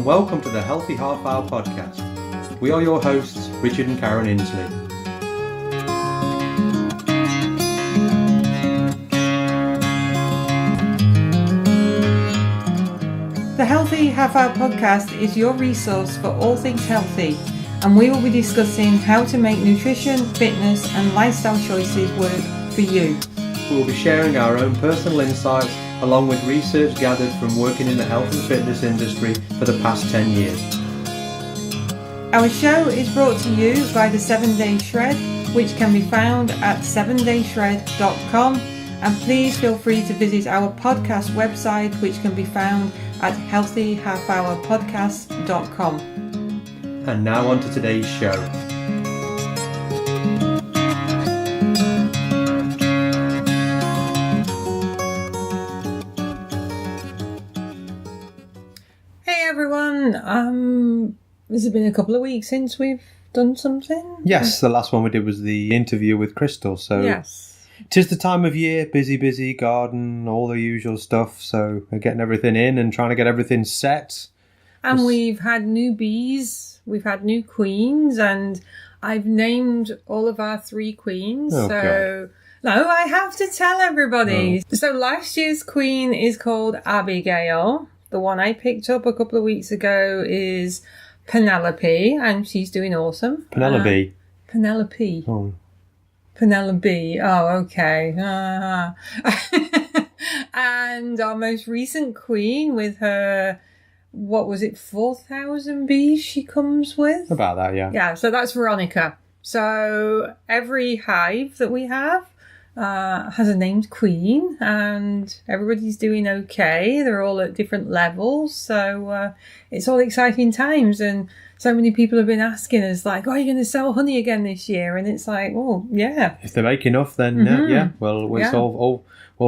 and welcome to the Healthy Half Hour podcast. We are your hosts, Richard and Karen Inslee. The Healthy Half Hour podcast is your resource for all things healthy, and we will be discussing how to make nutrition, fitness and lifestyle choices work for you. We will be sharing our own personal insights along with research gathered from working in the health and fitness industry for the past 10 years. Our show is brought to you by the 7 Day Shred, which can be found at 7dayshred.com, and please feel free to visit our podcast website, which can be found at healthyhalfhourpodcast.com. And now on to today's show. Has it been a couple of weeks since we've done something? Yes, the last one we did was the interview with Crystal. So yes. 'Tis the time of year, busy, garden, all the usual stuff. So we're getting everything in and trying to get everything set. And we've had new bees, we've had new queens, and I've named all of our 3 queens. No, I have to tell everybody. Oh. So last year's queen is called Abigail. The one I picked up a couple of weeks ago is Penelope, and she's doing awesome. Penelope. Penelope. Oh. Penelope. Oh, okay. And our most recent queen with her, 4,000 bees she comes with? About that, yeah. Yeah, so that's Veronica. So every hive that we have has a named queen, and everybody's doing okay. They're all at different levels, so it's all exciting times. And so many people have been asking us, like, "Oh, are you going to sell honey again this year?" And it's like, "Oh, yeah. If they make enough, then yeah. Well, we'll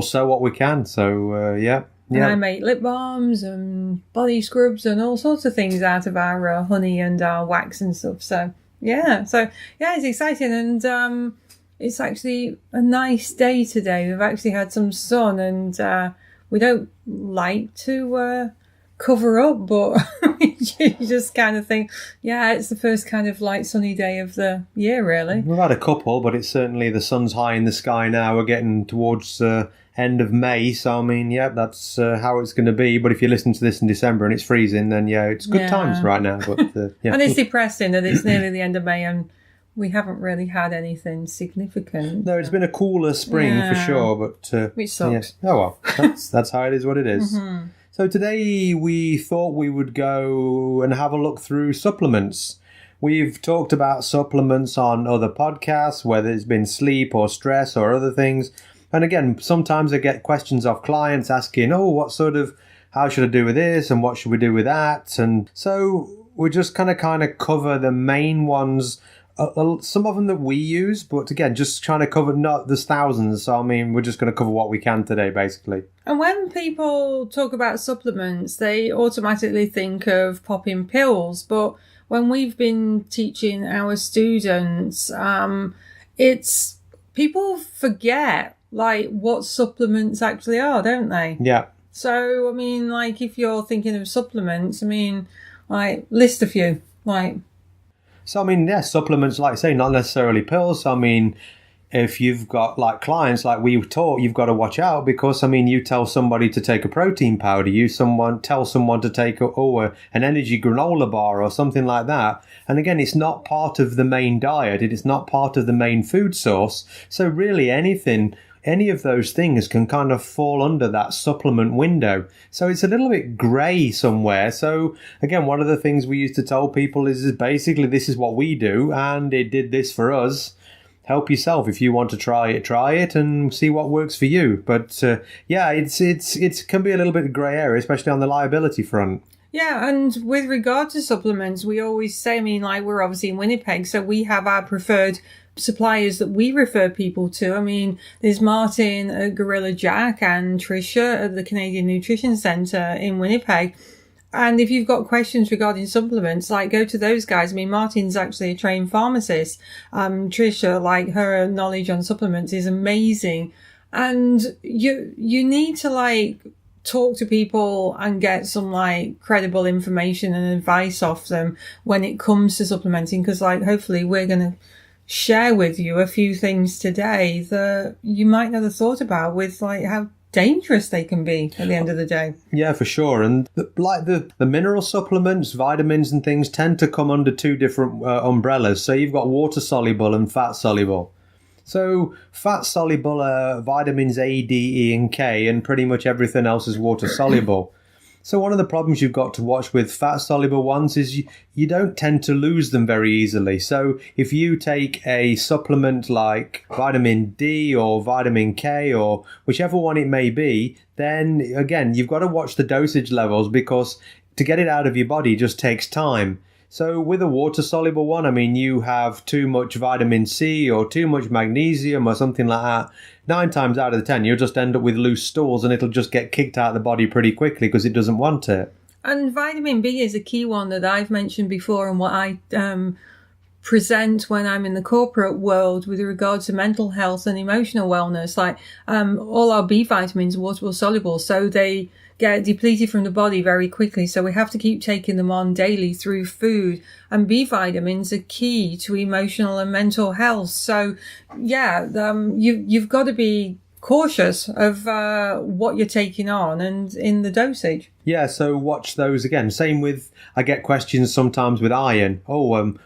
sell what we can." So yeah. And I make lip balms and body scrubs and all sorts of things out of our honey and our wax and stuff. So yeah, it's exciting. And it's actually a nice day today. We've actually had some sun, and we don't like to cover up, but you just kind of think, yeah, it's the first kind of light sunny day of the year, really. We've had a couple, but it's certainly the sun's high in the sky now. We're getting towards end of May, so I mean, yeah, that's how it's going to be. But if you listen to this in December and it's freezing, then yeah, it's good times right now. But yeah. And it's depressing that it's nearly the end of May and we haven't really had anything significant. No, it's been a cooler spring for sure, but which sucks. Yes. Oh well, that's how it is. What it is. Mm-hmm. So today we thought we would go and have a look through supplements. We've talked about supplements on other podcasts, whether it's been sleep or stress or other things. And again, sometimes I get questions of clients asking, how should I do with this and what should we do with that? And so we just kind of cover the main ones, some of them that we use, but again, just trying to cover, there's thousands. So, I mean, we're just going to cover what we can today, basically. And when people talk about supplements, they automatically think of popping pills. But when we've been teaching our students, it's people forget what supplements actually are, don't they? Yeah. So, I mean, if you're thinking of supplements, I mean, list a few, So, I mean, supplements, like I say, not necessarily pills. I mean, if you've got, clients, like we've taught, you've got to watch out because, I mean, you tell somebody to take a protein powder, tell someone to take an energy granola bar or something like that. And again, it's not part of the main diet. It is not part of the main food source. So really any of those things can kind of fall under that supplement window. So it's a little bit grey somewhere. So again, one of the things we used to tell people is basically this is what we do and it did this for us. Help yourself. If you want to try it and see what works for you. But it can be a little bit grey area, especially on the liability front. Yeah, and with regard to supplements, we always say, we're obviously in Winnipeg, so we have our preferred suppliers that we refer people to. I mean, there's Martin at Gorilla Jack and Tricia at the Canadian Nutrition Centre in Winnipeg. And if you've got questions regarding supplements, go to those guys. I mean, Martin's actually a trained pharmacist. Tricia, her knowledge on supplements is amazing. And you need to talk to people and get some like credible information and advice off them when it comes to supplementing, because like hopefully we're going to share with you a few things today that you might not have thought about, with like how dangerous they can be at the end of the day. Yeah, for sure. And the mineral supplements, vitamins and things tend to come under two different umbrellas. So you've got water soluble and fat soluble. So fat soluble are vitamins A, D, E and K, and pretty much everything else is water soluble. So one of the problems you've got to watch with fat-soluble ones is you don't tend to lose them very easily. So if you take a supplement like vitamin D or vitamin K or whichever one it may be, then again, you've got to watch the dosage levels, because to get it out of your body just takes time. So with a water-soluble one, I mean, you have too much vitamin C or too much magnesium or something like that. 9 times out of the 10, you'll just end up with loose stools and it'll just get kicked out of the body pretty quickly because it doesn't want it. And vitamin B is a key one that I've mentioned before, and what I present when I'm in the corporate world with regard to mental health and emotional wellness. Like all our B vitamins are water soluble, so they get depleted from the body very quickly. So we have to keep taking them on daily through food. And B vitamins are key to emotional and mental health. So yeah, you've got to be cautious of what you're taking on and in the dosage. Yeah, so watch those again. Same with, I get questions sometimes with iron.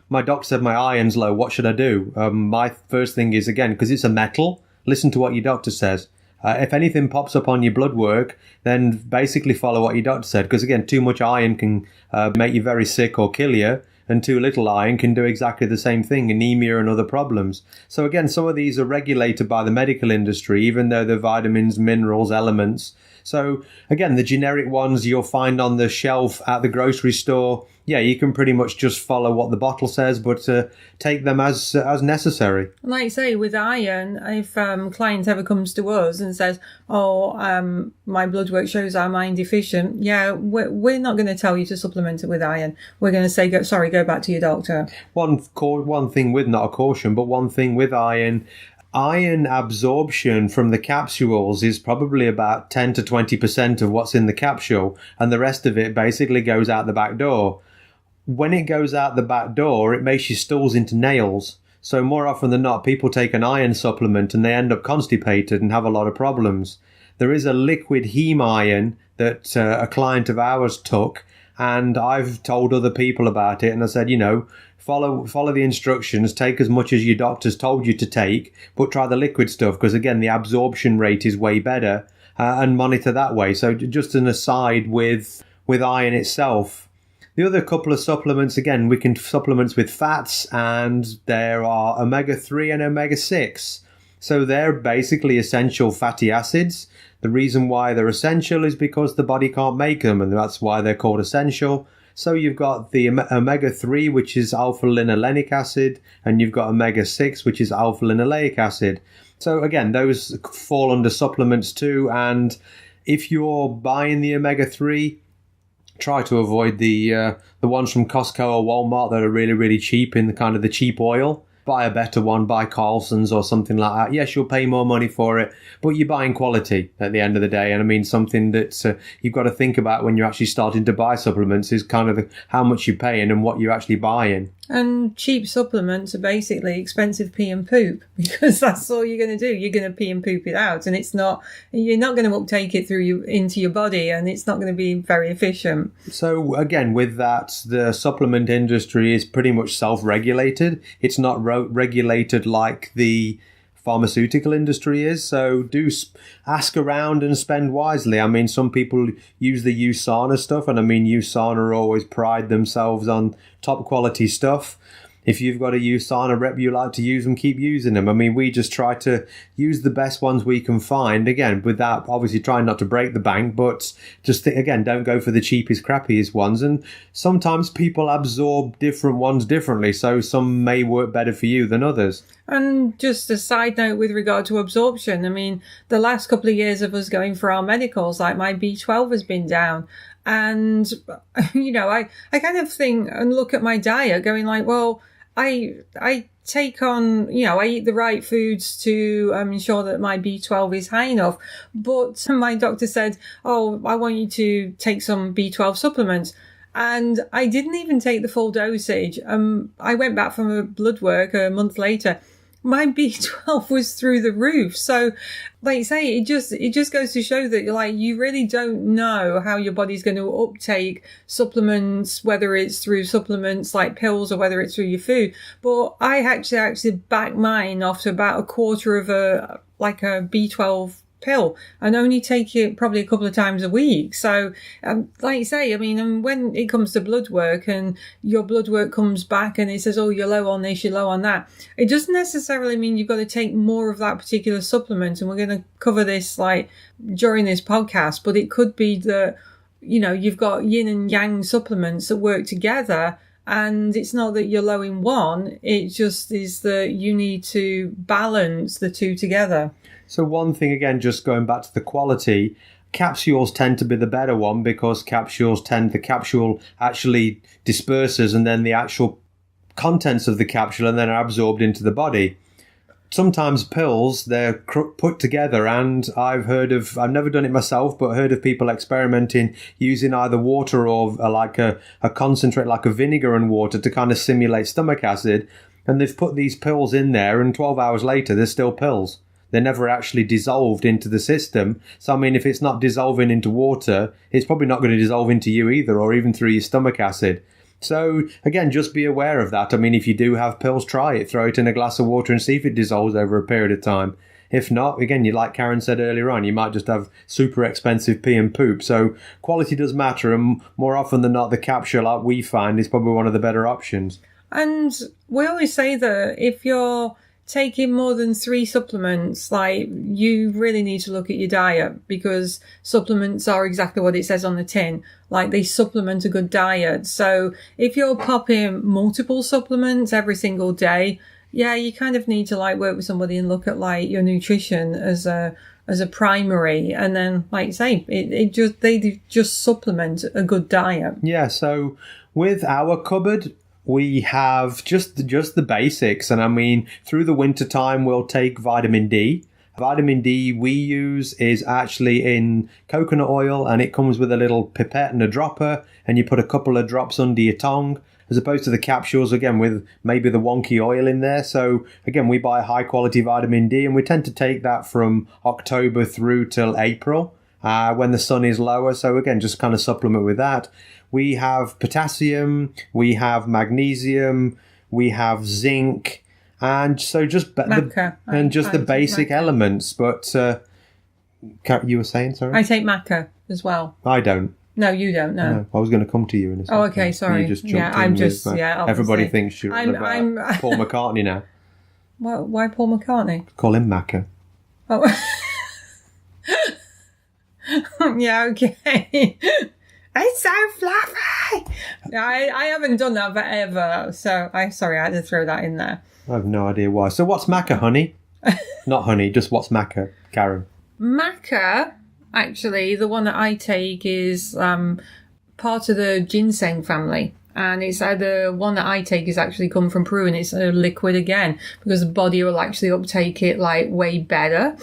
My doctor said my iron's low. What should I do? My first thing is, again, because it's a metal, listen to what your doctor says. If anything pops up on your blood work, then basically follow what your doctor said. Because again, too much iron can make you very sick or kill you, and too little iron can do exactly the same thing, anemia and other problems. So again, some of these are regulated by the medical industry, even though they're vitamins, minerals, elements. So again, the generic ones you'll find on the shelf at the grocery store, yeah, you can pretty much just follow what the bottle says, but take them as necessary. Like I say, with iron, if a client ever comes to us and says, my blood work shows I'm iron deficient, yeah, we're not going to tell you to supplement it with iron. We're going to say, go back to your doctor. One thing with, not a caution, but one thing with iron absorption from the capsules is probably about 10 to 20% of what's in the capsule, and the rest of it basically goes out the back door. When it goes out the back door, it makes your stools into nails. So more often than not, people take an iron supplement and they end up constipated and have a lot of problems. There is a liquid heme iron that a client of ours took, and I've told other people about it, and I said, follow the instructions, take as much as your doctor's told you to take, but try the liquid stuff, because again, the absorption rate is way better, and monitor that way. So just an aside with iron itself. The other couple of supplements, again, we can supplements with fats, and there are omega-3 and omega-6. So they're basically essential fatty acids. The reason why they're essential is because the body can't make them, and that's why they're called essential. So you've got the omega-3, which is alpha-linolenic acid, and you've got omega-6, which is alpha-linoleic acid. So again, those fall under supplements too, and if you're buying the omega-3, try to avoid the ones from Costco or Walmart that are really, really cheap in the kind of the cheap oil. Buy a better one, buy Carlson's or something like that. Yes, you'll pay more money for it, but you're buying quality at the end of the day. And I mean, something that you've got to think about when you're actually starting to buy supplements is kind of how much you're paying and what you're actually buying. And cheap supplements are basically expensive pee and poop, because that's all you're going to do. You're going to pee and poop it out, and you're not going to uptake it into your body, and it's not going to be very efficient. So again, with that, the supplement industry is pretty much self-regulated. It's not regulated like the pharmaceutical industry is. So do ask around and spend wisely. I mean, some people use the USANA stuff, and I mean, USANA always pride themselves on top quality stuff. If you've got a USANA rep you like to use them, keep using them. I mean, we just try to use the best ones we can find. Again, without obviously trying not to break the bank, but just don't go for the cheapest, crappiest ones. And sometimes people absorb different ones differently, so some may work better for you than others. And just a side note with regard to absorption, I mean, the last couple of years of us going for our medicals, like my B12 has been down. And, I kind of think and look at my diet going like, well, I take on, I eat the right foods to ensure that my B12 is high enough. But my doctor said, oh, I want you to take some B12 supplements. And I didn't even take the full dosage. I went back from a blood work a month later. My B12 was through the roof. So, like you say, it just goes to show that you really don't know how your body's going to uptake supplements, whether it's through supplements like pills or whether it's through your food. But I actually backed mine off to about a quarter of a B12 pill and only take it probably a couple of times a week. So, like you say, when it comes to blood work and your blood work comes back and it says, oh, you're low on this, you're low on that, it doesn't necessarily mean you've got to take more of that particular supplement. And we're going to cover this during this podcast, but it could be that, you've got yin and yang supplements that work together. And it's not that you're low in one, it just is that you need to balance the two together. So one thing, again, just going back to the quality, capsules tend to be the better one because the capsule actually disperses and then the actual contents of the capsule and then are absorbed into the body. Sometimes pills, they're put together, and I've never done it myself, but heard of people experimenting using either water or a concentrate like a vinegar and water to kind of simulate stomach acid. And they've put these pills in there and 12 hours later, they're still pills. They're never actually dissolved into the system. So, if it's not dissolving into water, it's probably not going to dissolve into you either, or even through your stomach acid. So, again, just be aware of that. If you do have pills, try it. Throw it in a glass of water and see if it dissolves over a period of time. If not, again, like Karen said earlier on, you might just have super expensive pee and poop. So quality does matter, and more often than not, the capsule, like we find, is probably one of the better options. And we always say that if you're taking more than 3 supplements, you really need to look at your diet, because supplements are exactly what it says on the tin. They supplement a good diet. So if you're popping multiple supplements every single day, yeah, you kind of need to work with somebody and look at your nutrition as a primary. And then, like you say, they just supplement a good diet. Yeah. So with our cupboard, we have just the basics. And through the winter time, we'll take vitamin D. Vitamin D we use is actually in coconut oil, and it comes with a little pipette and a dropper, and you put a couple of drops under your tongue, as opposed to the capsules, again, with maybe the wonky oil in there. So, again, we buy high quality vitamin D, and we tend to take that from October through till April when the sun is lower. So, again, just kind of supplement with that. We have potassium, we have magnesium, we have zinc, and so just the basic elements. But you were saying, sorry? I take maca as well. I don't. No, you don't. No. I was going to come to you in a second. Oh, okay. Sorry. You just jumped in. Everybody thinks you're on about Paul McCartney now. Why Paul McCartney? Call him Macca. Oh. Yeah. Okay. It's so fluffy. I haven't done that forever, so I had to throw that in there. I have no idea why. So what's maca, honey? Not honey, just what's maca, Karen? Maca, actually, the one that I take is part of the ginseng family. And it's the one that I take is actually come from Peru, and it's a liquid again, because the body will actually uptake it way better.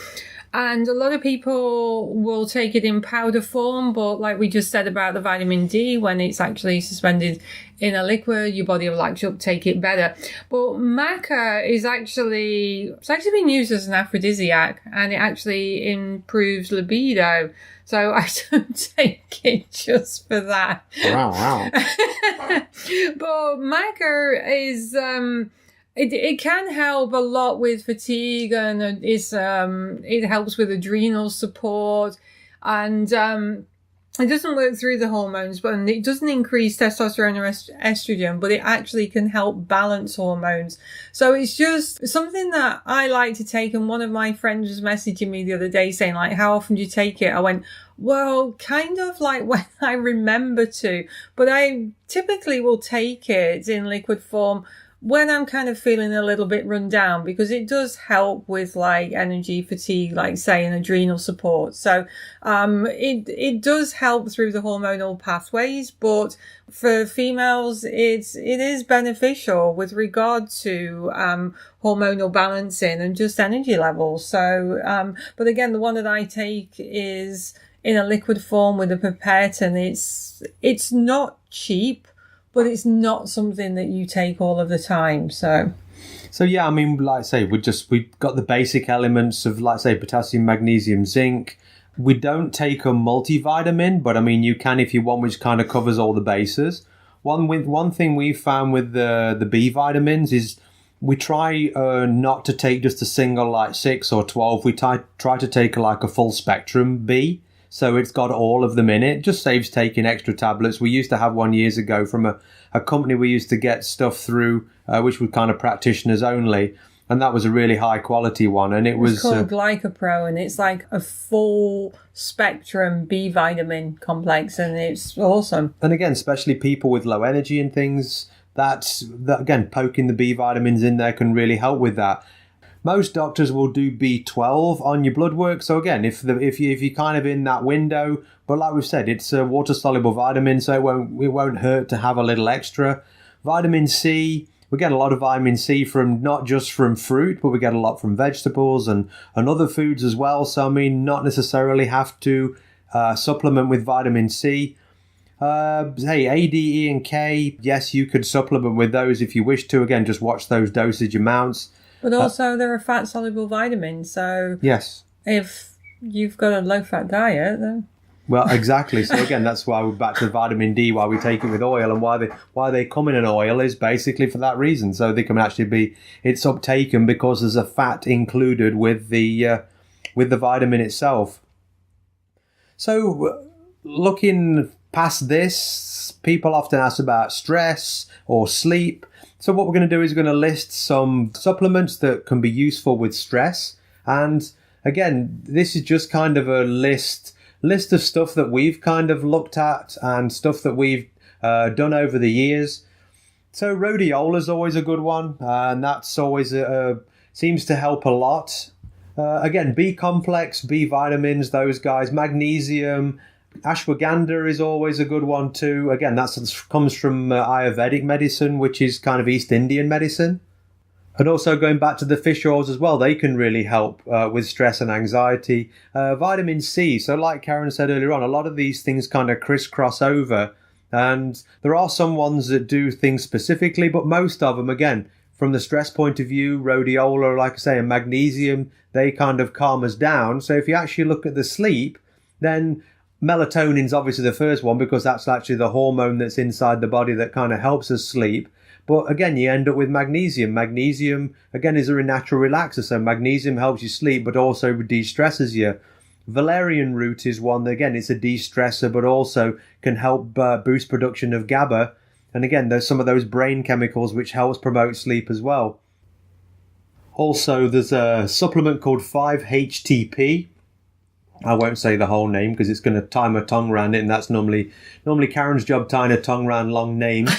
And a lot of people will take it in powder form, but like we just said about the vitamin D, when it's actually suspended in a liquid, your body will actually uptake it better. But maca it's actually been used as an aphrodisiac, and it actually improves libido. So I don't take it just for that. Wow. But maca is... It can help a lot with fatigue, and it helps with adrenal support, and it doesn't work through the hormones, but it doesn't increase testosterone or estrogen, but it actually can help balance hormones. So it's just something that I like to take. And one of my friends was messaging me the other day saying, how often do you take it? I went, well, kind of like when I remember to, but I typically will take it in liquid form when I'm kind of feeling a little bit run down, because it does help with like energy fatigue, like say, and adrenal support. So it does help through the hormonal pathways, but for females it is beneficial with regard to hormonal balancing and just energy levels. So but again, the one that I take is in a liquid form with a pipette, and it's not cheap, but it's not something that you take all of the time. So yeah, I mean, like I say, we've got the basic elements of, like I say, potassium, magnesium, zinc. We don't take a multivitamin, but I mean, you can if you want, which kind of covers all the bases. One thing we found with the B vitamins is we try not to take just a single like 6 or 12. We try to take like a full spectrum B. So it's got all of them in it. Just saves taking extra tablets. We used to have one years ago from a company we used to get stuff through, which was kind of practitioners only. And that was a really high quality one. And it was called Glycopro, and it's like a full spectrum B vitamin complex, and it's awesome. And again, especially people with low energy and things, that again, poking the B vitamins in there can really help with that. Most doctors will do B12 on your blood work. So again, if you're kind of in that window, but like we've said, it's a water soluble vitamin, so it won't hurt to have a little extra. Vitamin C, we get a lot of vitamin C from not just from fruit, but we get a lot from vegetables and other foods as well. So I mean, not necessarily have to supplement with vitamin C. Hey, A, D, E, and K, yes, you could supplement with those if you wish to. Again, just watch those dosage amounts. But also there are fat-soluble vitamins, so yes, if you've got a low-fat diet, then... Well, exactly. So again, that's why we're back to vitamin D, why we take it with oil, and why they come in an oil is basically for that reason. So they can actually it's uptaken because there's a fat included with the vitamin itself. So looking past this, people often ask about stress or sleep. So what we're going to do is we're going to list some supplements that can be useful with stress. And again, this is just kind of a list of stuff that we've kind of looked at and stuff that we've done over the years. So rhodiola is always a good one, and that's always seems to help a lot. Again, B complex, B vitamins, those guys, magnesium. Ashwagandha is always a good one too. Again, that comes from Ayurvedic medicine, which is kind of East Indian medicine. And also going back to the fish oils as well, they can really help with stress and anxiety. Vitamin C, so like Karen said earlier on, a lot of these things kind of crisscross over. And there are some ones that do things specifically, but most of them, again, from the stress point of view, rhodiola, like I say, and magnesium, they kind of calm us down. So if you actually look at the sleep, then melatonin's obviously the first one because that's actually the hormone that's inside the body that kind of helps us sleep. But again, you end up with magnesium. Magnesium, again, is a natural relaxer. So magnesium helps you sleep, but also de-stresses you. Valerian root is one that, again, it's a de-stressor, but also can help boost production of GABA. And again, there's some of those brain chemicals which helps promote sleep as well. Also, there's a supplement called 5-HTP. I won't say the whole name because it's going to tie my tongue around it, and that's normally Karen's job, tying a tongue around long names.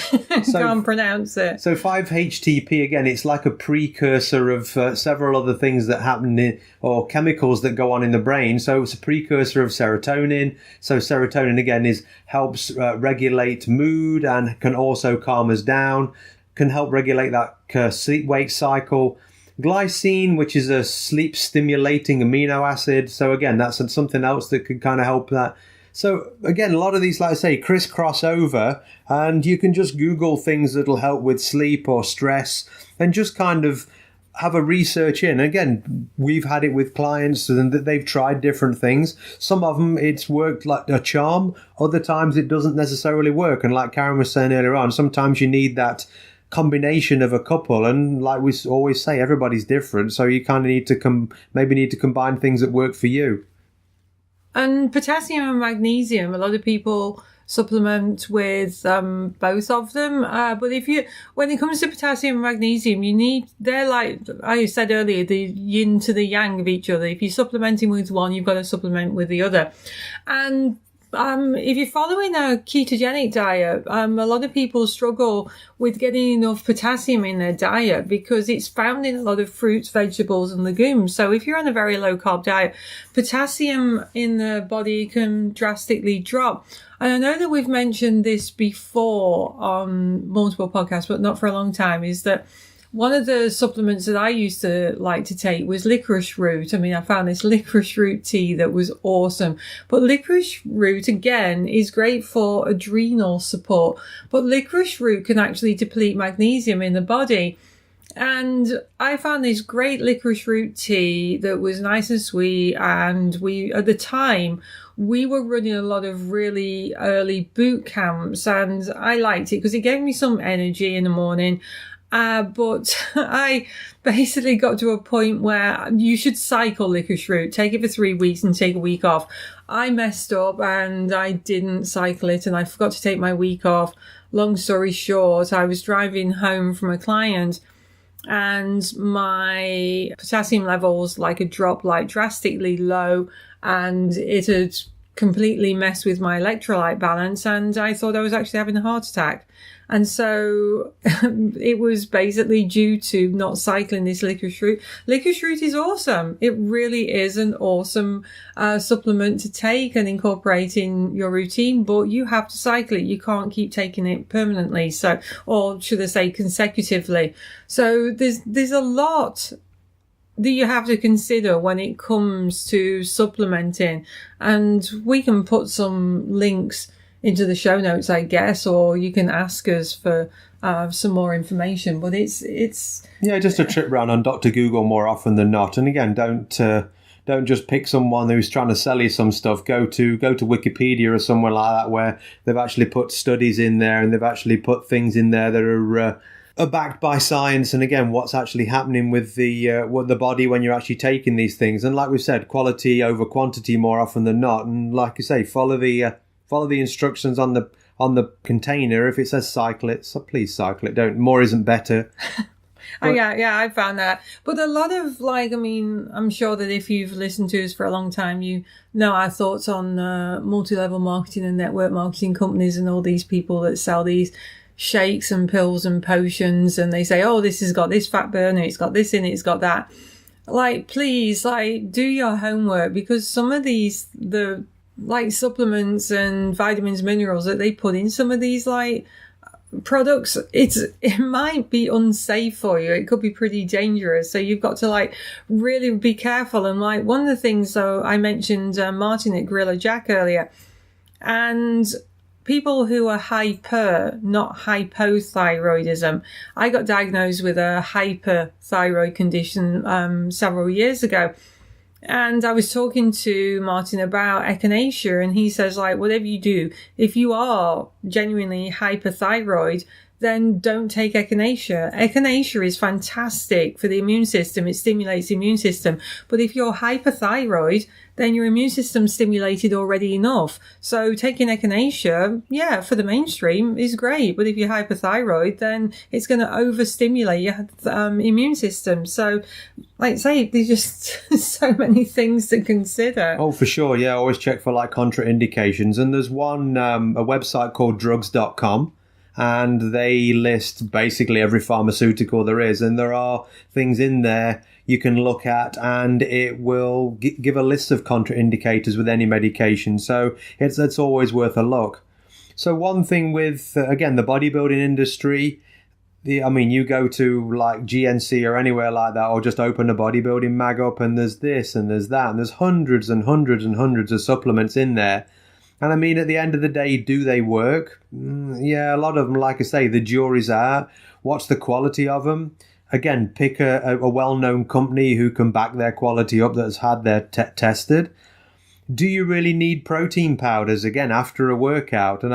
So, can't pronounce it. So 5-HTP, again, it's like a precursor of several other things that happen or chemicals that go on in the brain. So it's a precursor of serotonin. So serotonin, again, helps regulate mood and can also calm us down, can help regulate that sleep-wake cycle. Glycine, which is a sleep-stimulating amino acid. So again, that's something else that could kind of help that. So again, a lot of these, like I say, crisscross over, and you can just Google things that'll help with sleep or stress and just kind of have a research in. Again, we've had it with clients and they've tried different things. Some of them, it's worked like a charm. Other times it doesn't necessarily work. And like Karen was saying earlier on, sometimes you need that combination of a couple, and like we always say, everybody's different, so you kind of need to combine things that work for you. And potassium and magnesium, a lot of people supplement with both of them, but when it comes to potassium and magnesium, they're like I said earlier, the yin to the yang of each other. If you're supplementing with one, you've got to supplement with the other. And If you're following a ketogenic diet, a lot of people struggle with getting enough potassium in their diet because it's found in a lot of fruits, vegetables, and legumes. So if you're on a very low carb diet, potassium in the body can drastically drop. And I know that we've mentioned this before on multiple podcasts, but not for a long time, is that one of the supplements that I used to like to take was licorice root. I mean, I found this licorice root tea that was awesome. But licorice root, again, is great for adrenal support. But licorice root can actually deplete magnesium in the body. And I found this great licorice root tea that was nice and sweet. And at the time, we were running a lot of really early boot camps. And I liked it because it gave me some energy in the morning. But I basically got to a point where you should cycle licorice root, take it for 3 weeks and take a week off. I messed up and I didn't cycle it and I forgot to take my week off. Long story short, I was driving home from a client and my potassium levels had dropped drastically low and it had completely messed with my electrolyte balance and I thought I was actually having a heart attack. And so it was basically due to not cycling this licorice root. Licorice root is awesome. It really is an awesome supplement to take and incorporate in your routine, but you have to cycle it. You can't keep taking it permanently. So, or should I say consecutively. So there's a lot that you have to consider when it comes to supplementing. And we can put some links into the show notes, I guess, or you can ask us for some more information. But it's just a trip round on Dr. Google more often than not. And again, don't just pick someone who's trying to sell you some stuff. Go to Wikipedia or somewhere like that where they've actually put studies in there and they've actually put things in there that are backed by science. And again, what's actually happening with the body when you're actually taking these things. And like we said, quality over quantity more often than not. And like you say, follow the instructions on the container. If it says cycle it, so please cycle it. Don't. More isn't better. Yeah, I found that. But a lot of I'm sure that if you've listened to us for a long time, you know our thoughts on multi-level marketing and network marketing companies and all these people that sell these shakes and pills and potions and they say, oh, this has got this fat burner, it's got this in it, it's got that. Please, do your homework because some of these, supplements and vitamins, minerals that they put in some of these products, it might be unsafe for you. It could be pretty dangerous. So you've got to really be careful. And one of the things, so I mentioned Martin at Gorilla Jack earlier, and people who are hyper, not hypothyroidism. I got diagnosed with a hyperthyroid condition several years ago. And I was talking to Martin about echinacea and he says whatever you do, if you are genuinely hyperthyroid, then don't take echinacea. Echinacea is fantastic for the immune system. It stimulates the immune system. But if you're hyperthyroid, then your immune system's stimulated already enough. So taking echinacea, for the mainstream is great. But if you're hyperthyroid, then it's going to overstimulate your immune system. So, there's just so many things to consider. Oh, for sure. Yeah, always check for contraindications. And there's one, a website called drugs.com. And they list basically every pharmaceutical there is. And there are things in there you can look at and it will give a list of contraindicators with any medication. So it's always worth a look. So one thing with, again, the bodybuilding industry, you go to GNC or anywhere like that, or just open a bodybuilding mag up and there's this and there's that. And there's hundreds and hundreds and hundreds of supplements in there. And at the end of the day, do they work? Yeah, a lot of them, like I say, the jury's out. What's the quality of them? Again, pick a well-known company who can back their quality up that's had their tested. Do you really need protein powders, again, after a workout? And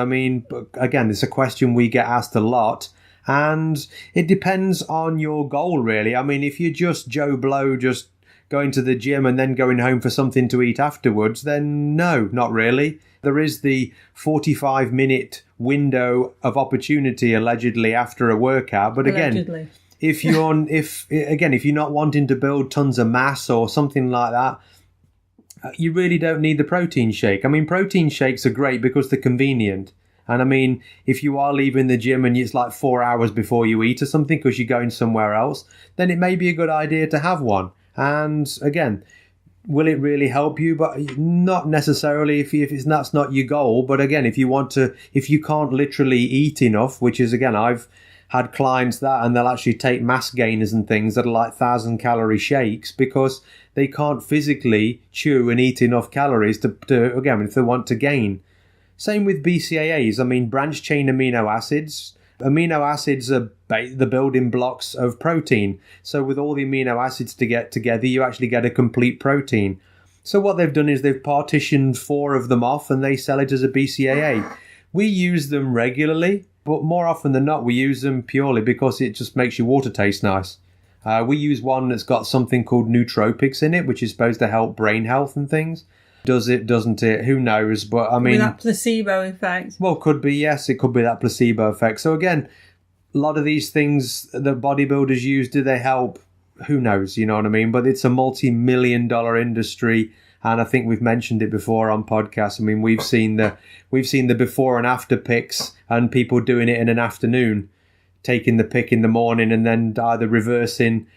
again, it's a question we get asked a lot. And it depends on your goal, really. If you're just Joe Blow, just going to the gym and then going home for something to eat afterwards, then no, not really. There is the 45-minute window of opportunity allegedly after a workout, but again, allegedly. if you're not wanting to build tons of mass or something like that, you really don't need the protein shake. I mean, protein shakes are great because they're convenient. And I mean, if you are leaving the gym and it's like 4 hours before you eat or something because you're going somewhere else, then it may be a good idea to have one. And again, will it really help you? But not necessarily if that's not your goal. But again, if you can't literally eat enough, which is, again, I've had clients that, and they'll actually take mass gainers and things that are like 1,000-calorie shakes because they can't physically chew and eat enough calories to again, if they want to gain. Same with BCAAs. I mean, branched chain amino acids. Amino acids are the building blocks of protein. So with all the amino acids to get together, you actually get a complete protein. So what they've done is they've partitioned 4 of them off and they sell it as a BCAA. We use them regularly, but more often than not, we use them purely because it just makes your water taste nice. We use one that's got something called nootropics in it, which is supposed to help brain health and things. Does it, doesn't it? Who knows? But I mean, with that placebo effect. Well, could be, yes. It could be that placebo effect. So again, a lot of these things that bodybuilders use, do they help? Who knows? You know what I mean? But it's a multi-million-dollar industry. And I think we've mentioned it before on podcasts. I mean, we've seen the before and after pics and people doing it in an afternoon, taking the pic in the morning and then either reversing,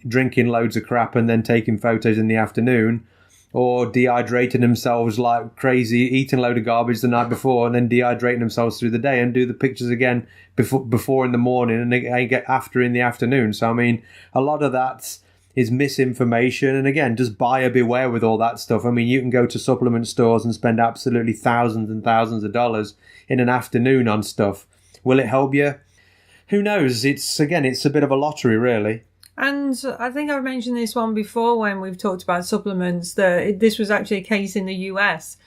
drinking loads of crap and then taking photos in the afternoon, or dehydrating themselves like crazy, eating a load of garbage the night before and then dehydrating themselves through the day and do the pictures again before in the morning and they get after in the afternoon. So, I mean, a lot of that is misinformation. And again, just buyer beware with all that stuff. I mean, you can go to supplement stores and spend absolutely thousands and thousands of dollars in an afternoon on stuff. Will it help you? Who knows? It's a bit of a lottery, really. And I think I've mentioned this one before when we've talked about supplements, that this was actually a case in the US.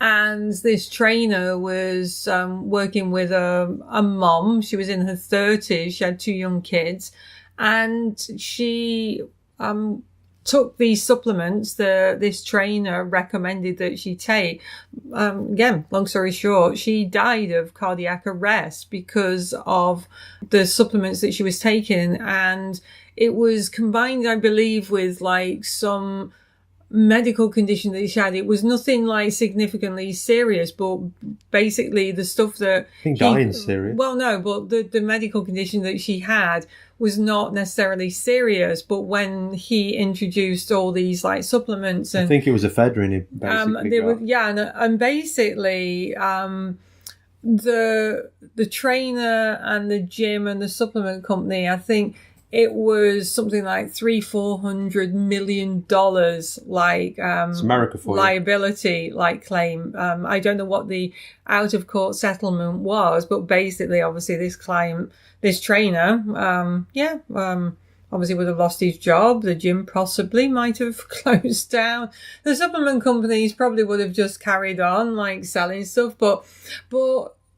And this trainer was working with a mom. She was in her 30s. She had 2 young kids. And she took these supplements that this trainer recommended that she take. Again, long story short, she died of cardiac arrest because of the supplements that she was taking. And it was combined, I believe, with like some medical condition that she had. It was nothing like significantly serious, but basically the stuff that I think dying's serious. Well, no, but the medical condition that she had was not necessarily serious. But when he introduced all these like supplements, and I think it was ephedrine. And basically the trainer and the gym and the supplement company, I think it was something like $300-400 million, like it's America for liability, like claim. I don't know what the out of court settlement was, but basically, obviously, this trainer, obviously would have lost his job. The gym possibly might have closed down. The supplement companies probably would have just carried on, like selling stuff. But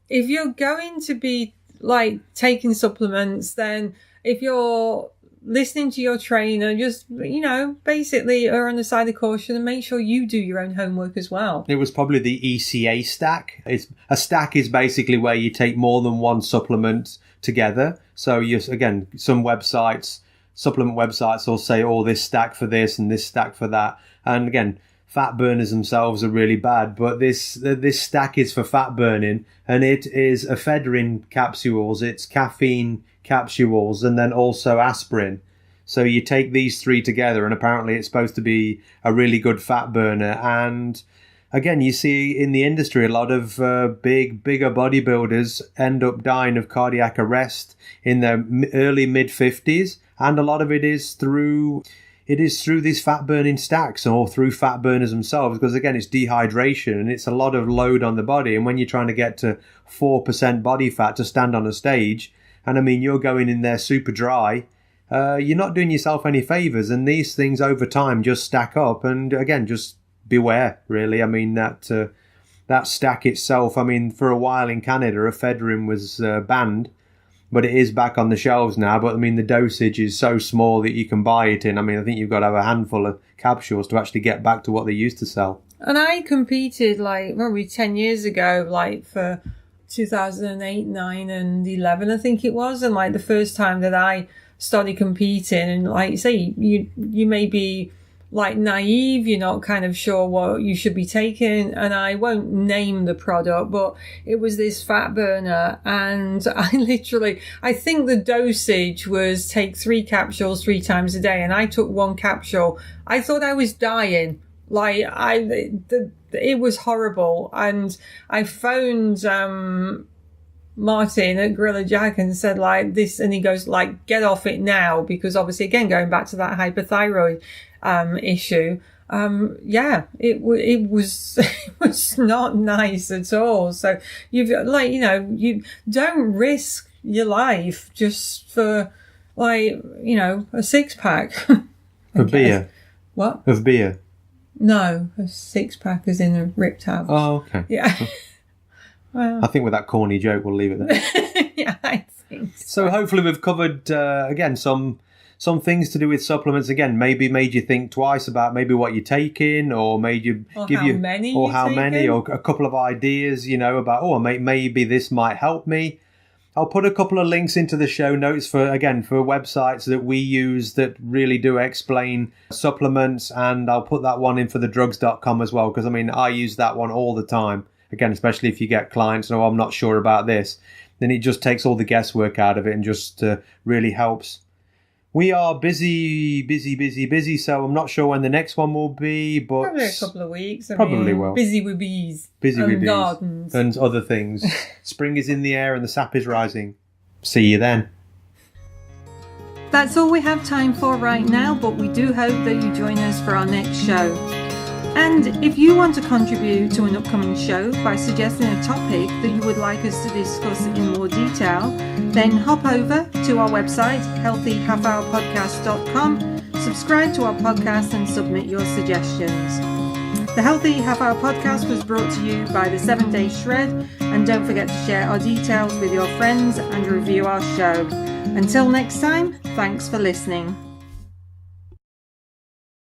if you're going to be like taking supplements, then if you're listening to your trainer, just, basically err on the side of caution and make sure you do your own homework as well. It was probably the ECA stack. A stack is basically where you take more than one supplement together. So some supplement websites will say, this stack for this and this stack for that. And again, fat burners themselves are really bad, but this stack is for fat burning, and it is ephedrine capsules, it's caffeine capsules, and then also aspirin. So you take these 3 together, and apparently it's supposed to be a really good fat burner. And again, you see in the industry a lot of bigger bodybuilders end up dying of cardiac arrest in their early mid-50s, and a lot of it is through these fat burning stacks or through fat burners themselves, because again, it's dehydration and it's a lot of load on the body. And when you're trying to get to 4% body fat to stand on a stage, and I mean, you're going in there super dry, you're not doing yourself any favors. And these things over time just stack up. And again, just beware, really. I mean, that stack itself, I mean, for a while in Canada, ephedrine was banned, but it is back on the shelves now. But I mean, the dosage is so small that you can buy it in. I mean, I think you've got to have a handful of capsules to actually get back to what they used to sell. And I competed like probably 10 years ago, like for 2008, 9 and 11, I think it was. And like the first time that I started competing, and like you say, you may be like naive, you're not kind of sure what you should be taking. And I won't name the product, but it was this fat burner. And I think the dosage was take 3 capsules 3 times a day. And I took 1 capsule. I thought I was dying. Like it was horrible. And I phoned, Martin at Gorilla Jack and said like this, and he goes like, get off it now, because obviously again, going back to that hypothyroid issue, it was it was not nice at all. So you don't risk your life just for a 6-pack of beer. What? Of beer? No, a 6-pack is in a Rip tab. Oh, okay. Yeah. Well, I think with that corny joke, we'll leave it there. Yeah, I think so. Hopefully we've covered, again, some things to do with supplements. Again, maybe made you think twice about maybe what you're taking, or made you how many, or a couple of ideas, about, maybe this might help me. I'll put a couple of links into the show notes for websites that we use that really do explain supplements, and I'll put that one in for thedrugs.com as well, because I use that one all the time. Again, especially if you get clients, I'm not sure about this, then it just takes all the guesswork out of it and just really helps. We are busy, so I'm not sure when the next one will be, but probably a couple of weeks. Probably will. Busy with bees. Busy with bees. Gardens. And other things. Spring is in the air and the sap is rising. See you then. That's all we have time for right now, but we do hope that you join us for our next show. And if you want to contribute to an upcoming show by suggesting a topic that you would like us to discuss in more detail, then hop over to our website, healthyhalfhourpodcast.com, subscribe to our podcast and submit your suggestions. The Healthy Half Hour Podcast was brought to you by the 7 Day Shred, and don't forget to share our details with your friends and review our show. Until next time, thanks for listening.